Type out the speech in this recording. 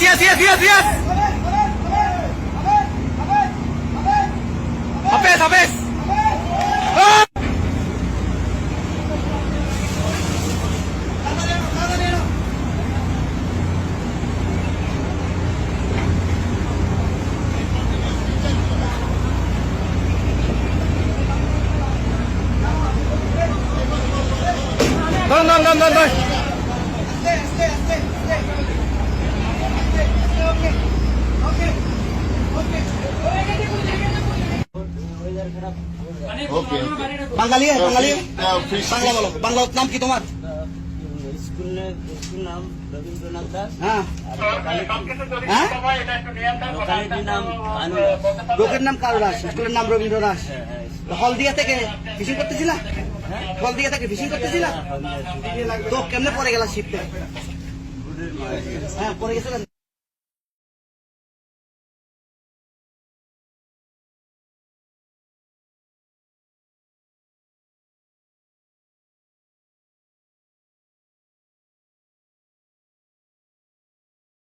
Yes. Habis. Don. বাঙালি বাংলা বলো, বাংলা নাম কি তোমার? স্কুল নাম রবীন্দ্রনাথ দাস। হ্যাঁ, লোকের নাম কারু দাস, স্কুলের নাম রবীন্দ্র দাস। হলদিয়া থেকে ফিশিং করতেছিলা? হলদিয়া থেকে ফিশিং করতেছিলা? তো কেমনে পরে গেলা শিপতে? হ্যাঁ, পরে গেছিলেন।